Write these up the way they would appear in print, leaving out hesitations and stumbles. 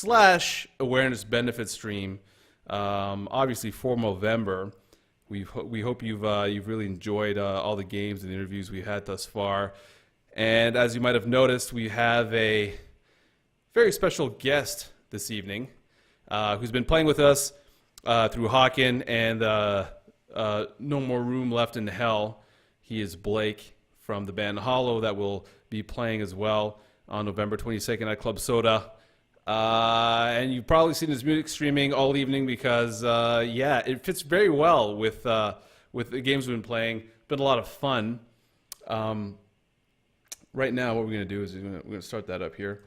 / awareness benefit stream. Obviously for Movember. We hope you've really enjoyed all the games and the interviews we've had thus far. And as you might have noticed, we have a very special guest this evening who's been playing with us through Hawken and No More Room Left in Hell. He is Blake from the band HolloW that will be playing as well on November 22nd at Club Soda. And you've probably seen his music streaming all evening because, it fits very well with the games we've been playing. Been a lot of fun. Right now, what we're going to do is we're going to start that up here.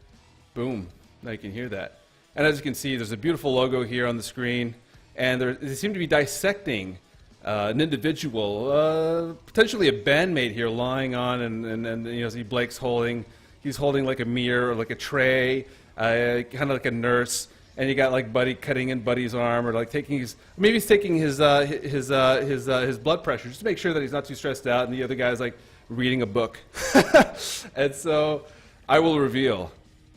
Boom. Now you can hear that. And as you can see, there's a beautiful logo here on the screen. And they seem to be dissecting an individual, potentially a bandmate here, lying on, and you know, see Blake's he's holding like a mirror or like a tray, kind of like a nurse. And you got like Buddy cutting in Buddy's arm, or like taking maybe he's taking his blood pressure just to make sure that he's not too stressed out. And the other guy's like reading a book. And so I will reveal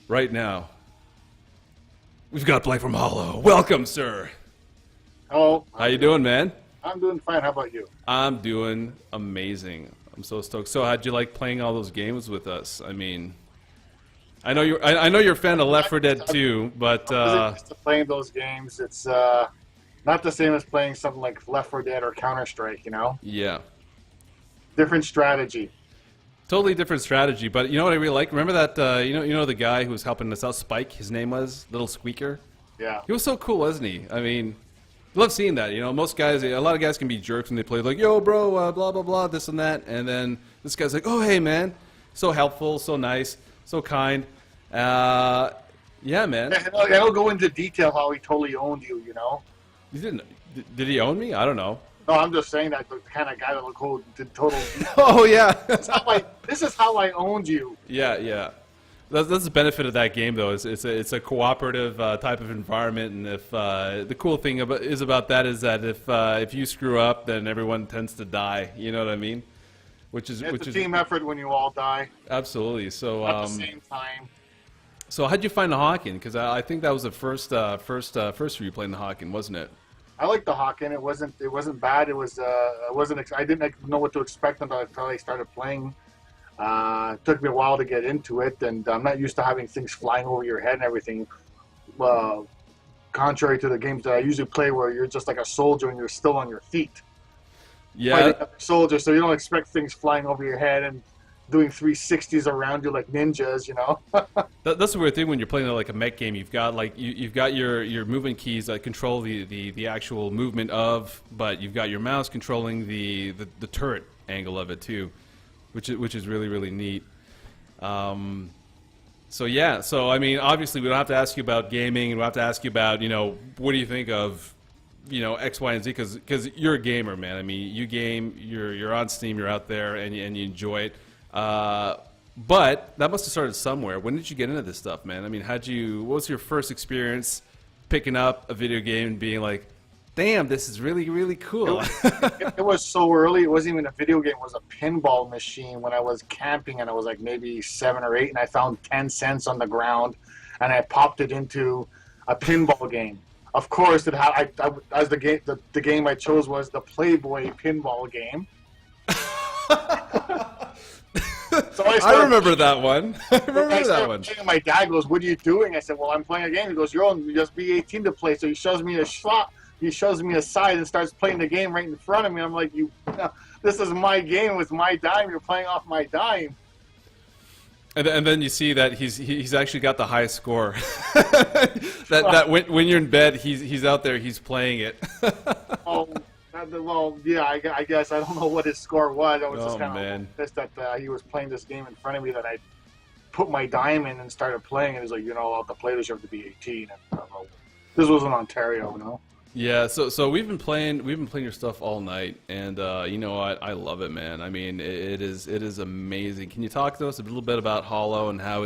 right now. We've got Blake from HolloW. Welcome, sir. Hello. How you doing, man? I'm doing fine. How about you? I'm doing amazing. I'm so stoked. So how'd you like playing all those games with us? I mean, I know you're a fan of Left 4 Dead 2, but playing those games, it's not the same as playing something like Left 4 Dead or Counter-Strike, you know? Yeah. Different strategy. Totally different strategy, but you know what I really like? Remember that you know the guy who was helping us out, Spike, his name was Little Squeaker? Yeah. He was so cool, wasn't he? I mean, love seeing that. You know, most guys, a lot of guys can be jerks when they play like, "Yo, bro, blah blah blah, this and that," and then this guy's like, "Oh, hey, man," so helpful, so nice, so kind. Yeah, man. And he'll go into detail how he totally owned you, you know? You didn't? Did he own me? I don't know. No, I'm just saying that the kind of guy that will go to total detail. Oh yeah. This is how I owned you. Yeah. That's the benefit of that game, though. It's a cooperative type of environment, and if the cool thing about that is that if you screw up, then everyone tends to die. You know what I mean? It's a team effort when you all die. Absolutely. So at the same time. So how'd you find the Hawken? Because I think that was the first for you playing the Hawken, wasn't it? I liked the Hawken. It wasn't bad. I didn't know what to expect until I started playing. It took me a while to get into it, and I'm not used to having things flying over your head and everything. Contrary to the games that I usually play, where you're just like a soldier and you're still on your feet. Yeah. Soldier, so you don't expect things flying over your head and doing 360s around you like ninjas, you know. That's the weird thing when you're playing like a mech game. You've got your movement keys that control the actual movement of, but you've got your mouse controlling the turret angle of it too, which is really really neat. So yeah, so I mean, obviously we don't have to ask you about gaming, and we don't have to ask you about, you know, what do you think of, you know, X, Y, and Z, because you're a gamer, man. I mean, you game, you're on Steam, you're out there, and you enjoy it. But that must have started somewhere. When did you get into this stuff, man? I mean, what was your first experience picking up a video game and being like, damn, this is really, really cool? It was so early. It wasn't even a video game. It was a pinball machine when I was camping, and I was like maybe 7 or 8, and I found 10 cents on the ground, and I popped it into a pinball game. Of course, the game I chose was the Playboy pinball game. So I remember that one. And my dad goes, "What are you doing?" I said, "Well, I'm playing a game." He goes, "You're old. You just be 18 to play." So he shows me a shot. He shows me a side and starts playing the game right in front of me. I'm like, this is my game with my dime. You're playing off my dime." And then you see that he's actually got the highest score. that when you're in bed, he's out there, he's playing it. Well, yeah, I guess I don't know what his score was. I was just kind of pissed that he was playing this game in front of me, that I put my dime in and started playing. And he's like, to play this, you have to be 18. And, this was in Ontario, you know. Yeah, so we've been playing your stuff all night, and you know what? I love it, man. I mean, it is amazing. Can you talk to us a little bit about HolloW and how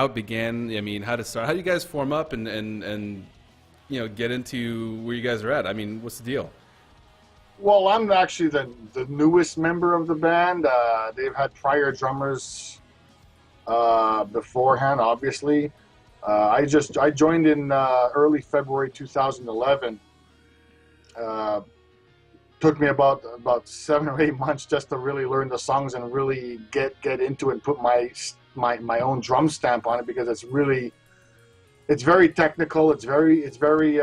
it began? I mean, how to start? How do you guys form up and you know, get into where you guys are at? I mean, what's the deal? Well, I'm actually the newest member of the band. They've had prior drummers beforehand, obviously. I joined in early February 2011. Uh, Took me about 7 or 8 months just to really learn the songs and really get into it and put my own drum stamp on it, because it's very technical. It's very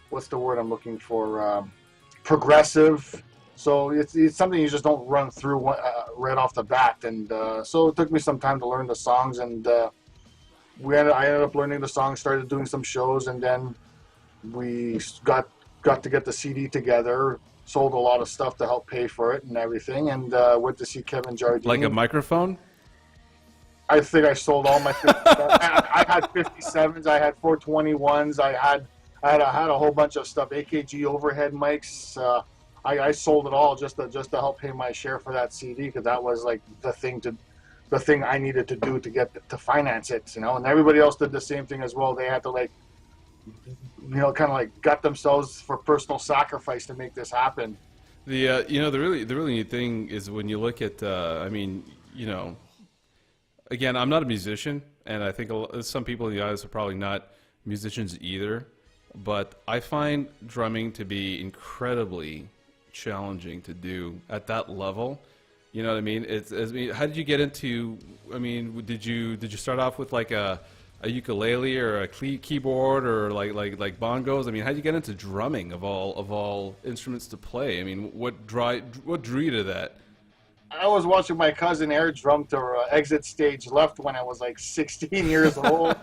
what's the word I'm looking for? Progressive. So it's something you just don't run through right off the bat. And so it took me some time to learn the songs, and I ended up learning the songs, started doing some shows, and then we got to get the CD together. Sold a lot of stuff to help pay for it and everything, and went to see Kevin Jardine. Like a microphone? I think I sold all my 57s. I had 57s. I had 421s. I had a whole bunch of stuff. AKG overhead mics. I sold it all just to help pay my share for that CD, because that was like the thing I needed to do to finance it. And everybody else did the same thing as well. They had to kind of like gut themselves for personal sacrifice to make this happen. The the really neat thing is when you look at again, I'm not a musician, and I think some people in the audience are probably not musicians either, but I find drumming to be incredibly challenging to do at that level. You know what I mean? How did you get into? I mean, did you start off with like a ukulele or a keyboard or like bongos? I mean, how did you get into drumming of all instruments to play? I mean, what drew you to that? I was watching my cousin air drum to exit stage left when I was like 16 years old.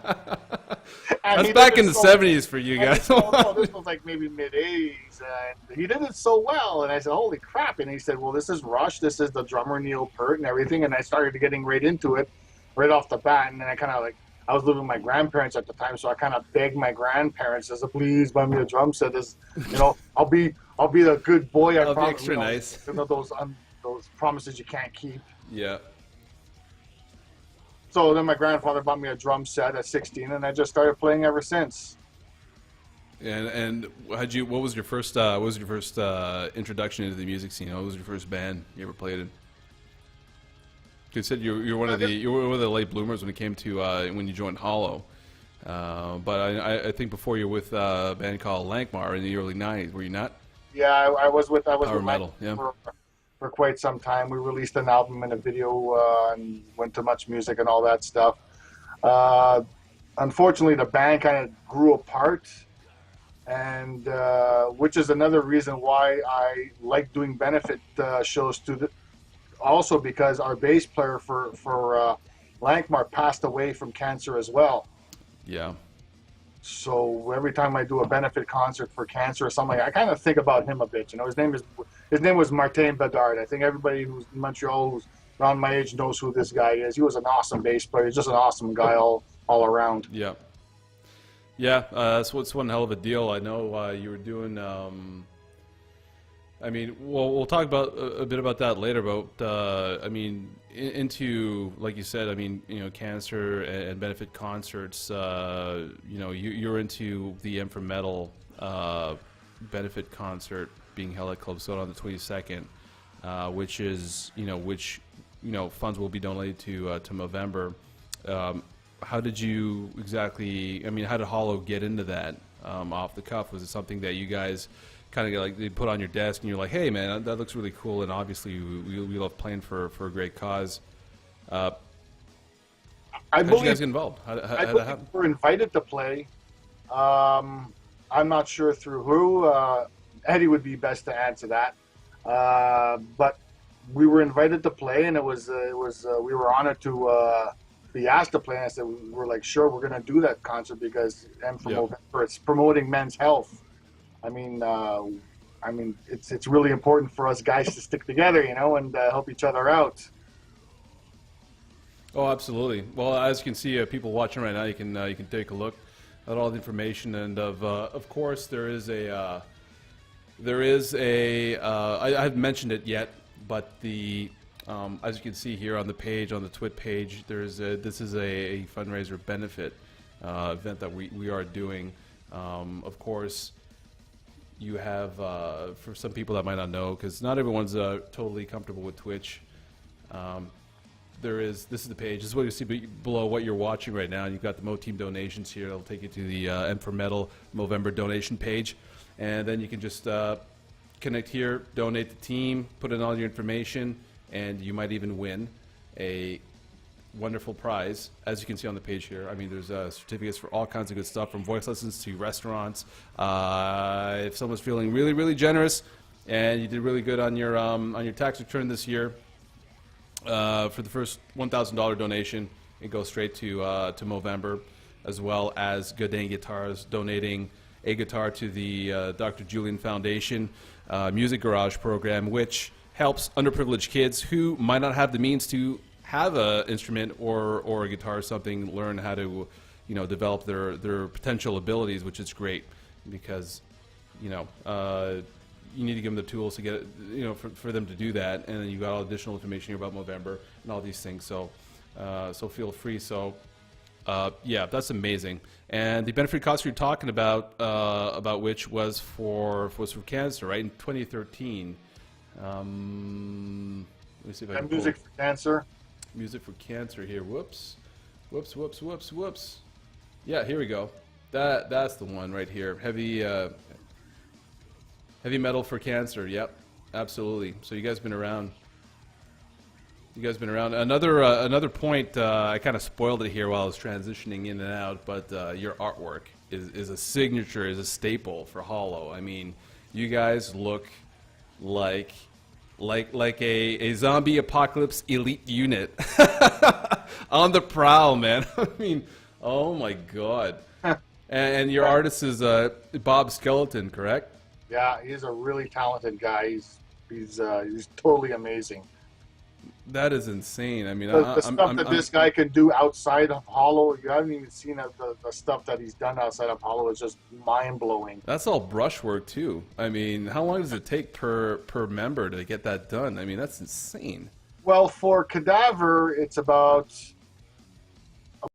That's back in the 70s for you guys. No, this was like maybe mid-80s. And he did it so well. And I said, holy crap. And he said, well, this is Rush. This is the drummer Neil Peart and everything. And I started getting right into it right off the bat. And then I was living with my grandparents at the time, so I kind of begged my grandparents, I said, please buy me a drum set. I'll be the good boy. I'll be extra nice. Those promises you can't keep. Yeah. So then my grandfather bought me a drum set at 16, and I just started playing ever since. And what was your first introduction into the music scene? What was your first band you ever played in? You said you were one of the late bloomers when it came to when you joined HolloW. But I think before you were with a band called Lankmar in the early '90s, were you not? Yeah, I was with Metal. Yeah. For quite some time. We released an album and a video and went to Much Music and all that stuff. Unfortunately, the band kind of grew apart, and which is another reason why I like doing benefit shows also because our bass player for Lankmar passed away from cancer as well. Yeah. So every time I do a benefit concert for cancer or something, I kind of think about him a bit. His name was Martin Bedard. I think everybody who's in Montreal who's around my age knows who this guy is. He was an awesome bass player. He's just an awesome guy all around. Yeah. Yeah, that's one hell of a deal. I know you were doing. I mean, we'll talk about a bit about that later. About into like you said. I mean, cancer and benefit concerts. You're into the M for Metal benefit concert being held at Club Soda on the 22nd, which is funds will be donated to Movember. How did you exactly? I mean, how did HolloW get into that off the cuff? Was it something that you guys kind of like they put on your desk and you're like, hey man, that looks really cool, and obviously we love playing for a great cause. How did you guys get involved? How did that happen? We were invited to play. I'm not sure through who. Eddie would be best to answer that. But we were invited to play, and it was we were honored to be asked to play. And I said we're like, sure, we're going to do that concert because it's promoting men's health. I mean, it's really important for us guys to stick together, and help each other out. Oh, absolutely. Well, as you can see, people watching right now, you can take a look at all the information, and of course there is a I haven't mentioned it yet, but as you can see here on the page, on the Twit page, this is a fundraiser benefit event that we are doing. Of course, you have for some people that might not know, because not everyone's totally comfortable with Twitch. this is the page. This is what you see below what you're watching right now. You've got the Mo Team donations here. It'll take you to the M for Metal Movember donation page, and then you can just connect here, donate the team, put in all your information, and you might even win a wonderful prize, as you can see on the page here. I mean, there's certificates for all kinds of good stuff, from voice lessons to restaurants. If someone's feeling really, really generous, and you did really good on your tax return this year, for the first $1,000 donation, it goes straight to Movember, as well as Godin Guitars donating a guitar to the Dr. Julian Foundation Music Garage program, which helps underprivileged kids who might not have the means to have an instrument or a guitar or something, learn how to, develop their potential abilities, which is great, because, you need to give them the tools to get it, for them to do that, and then you got all additional information here about Movember and all these things. So, so feel free. So, yeah, that's amazing. And the benefit cost you're talking about which was for cancer, right? In 2013. Let me see if I can pull Music for Cancer. Music for Cancer here. Whoops. Yeah, here we go. That's the one right here. Heavy metal for cancer. Yep, absolutely. So you guys been around. Another point. I kind of spoiled it here while I was transitioning in and out, but your artwork is a signature, is a staple for HolloW. I mean, you guys look like a zombie apocalypse elite unit on the prowl, man. I mean, oh my god. And your artist is Bob Skeleton, correct? Yeah, he's a really talented guy. He's totally amazing. That is insane. I mean, The stuff that this guy can do outside of HolloW, you haven't even seen the stuff that he's done outside of HolloW. Is just mind blowing. That's all brushwork too. I mean, how long does it take per member to get that done? I mean, that's insane. Well, for Cadaver, it's about